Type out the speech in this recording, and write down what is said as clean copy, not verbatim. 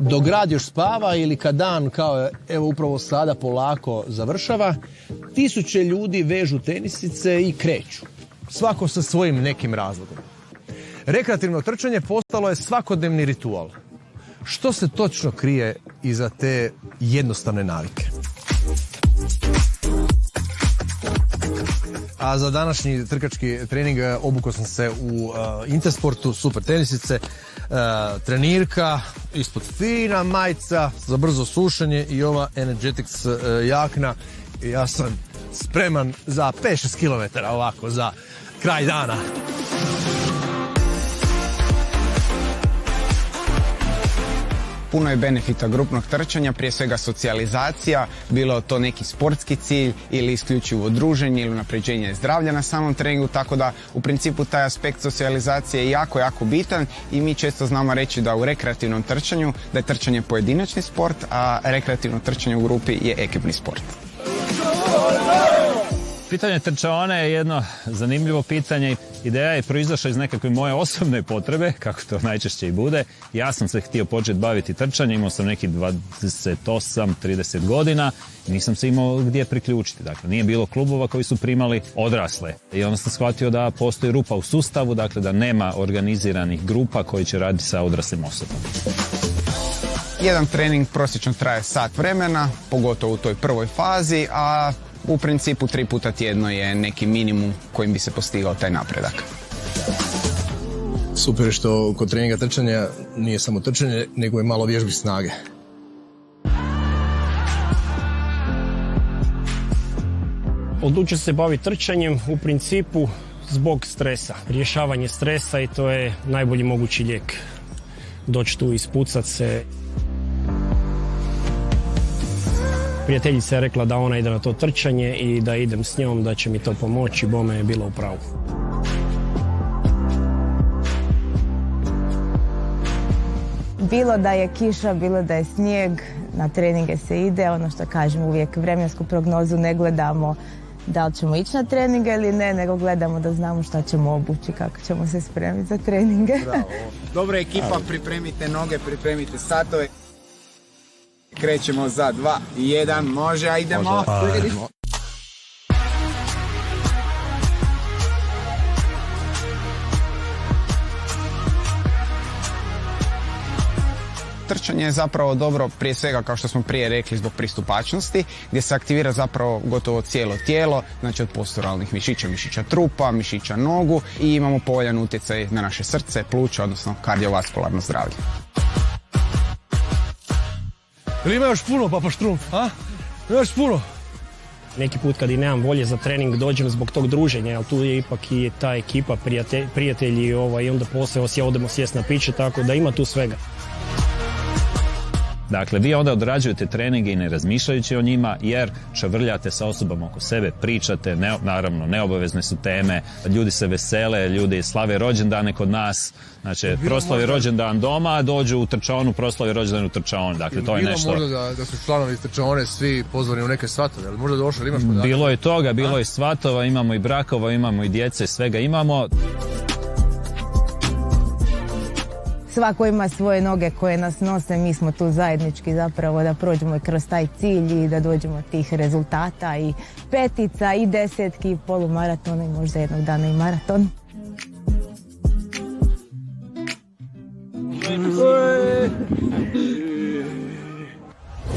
dok grad još spava ili kad dan kao evo upravo sada polako završava, tisuće ljudi vežu tenisice i kreću. Svako sa svojim nekim razlogom. Rekreativno trčanje postalo je svakodnevni ritual. Što se točno krije iza te jednostavne navike? A za današnji trkački trening obukao sam se u Intersportu, super tenisice, trenirka, ispod fina majica za brzo sušenje i ova Energetics jakna. I ja sam spreman za 5-6 km ovako za kraj dana. Puno je benefita grupnog trčanja, prije svega socijalizacija, bilo to neki sportski cilj ili isključivo druženje ili unapređenje zdravlja na samom treningu, tako da u principu taj aspekt socijalizacije je jako, jako bitan i mi često znamo reći da u rekreativnom trčanju da je trčanje pojedinačni sport, a rekreativno trčanje u grupi je ekipni sport. Pitanje trčaone je jedno zanimljivo pitanje. Ideja je proizašla iz nekakve moje osobne potrebe, kako to najčešće i bude. Ja sam se htio početi baviti trčanjem, imao sam nekih 28-30 godina i nisam se imao gdje priključiti. Dakle, nije bilo klubova koji su primali odrasle. I onda sam shvatio da postoji rupa u sustavu, dakle da nema organiziranih grupa koji će raditi sa odraslim osobama. Jedan trening prosječno traje sat vremena, pogotovo u toj prvoj fazi, a u principu 3 puta tjedno je neki minimum kojim bi se postigao taj napredak. Super je što kod treninga trčanja nije samo trčanje, nego je malo vježbi snage. Odlučio se baviti trčanjem u principu zbog stresa. Rješavanje stresa i to je najbolji mogući lijek. Doći tu, ispucat se. Prijateljica je rekla da ona ide na to trčanje i da idem s njom, da će mi to pomoći, bome je bila u pravu. Bilo da je kiša, bilo da je snijeg, na treninge se ide, ono što kažem uvijek, vremensku prognozu ne gledamo da li ćemo ići na treninge ili ne, nego gledamo da znamo šta ćemo obući, kako ćemo se spremiti za treninge. Bravo. Dobra ekipa, pripremite noge, pripremite satove. Krećemo za 2, 1, može, a idemo. Trčanje je zapravo dobro prije svega, kao što smo prije rekli, zbog pristupačnosti, gdje se aktivira zapravo gotovo cijelo tijelo, znači od posturalnih mišića, mišića trupa, mišića nogu i imamo povoljan utjecaj na naše srce, pluća, odnosno kardiovaskularno zdravlje. Ili ima još puno, Papa Štrumf, a? Ima još puno. Neki put kad i nemam volje za trening dođem zbog tog druženja, jer tu je ipak i ta ekipa, prijatelji i onda poslije odemo sjesti na piće, tako da ima tu svega. Dakle, vi onda odrađujete treninge i ne razmišljajući o njima, jer čavrljate sa osobama oko sebe, pričate, naravno, neobavezne su teme, ljudi se vesele, ljudi slave rođendane kod nas, znači, proslavi rođendan doma, dođu u trčaonu, proslavi rođendan u trčaonu, dakle, to je nešto... Bilo možda da su članovi trčaone svi pozvani u neke svatove, ali možda došli, imaš podatak? Bilo je toga, bilo je svatova, imamo i brakova, imamo i djece, svega imamo. Svako ima svoje noge koje nas nose, mi smo tu zajednički zapravo da prođemo i kroz taj cilj i da dođemo tih rezultata i 5-tica i 10-ki i polumaratona i možda jednog dana i maraton.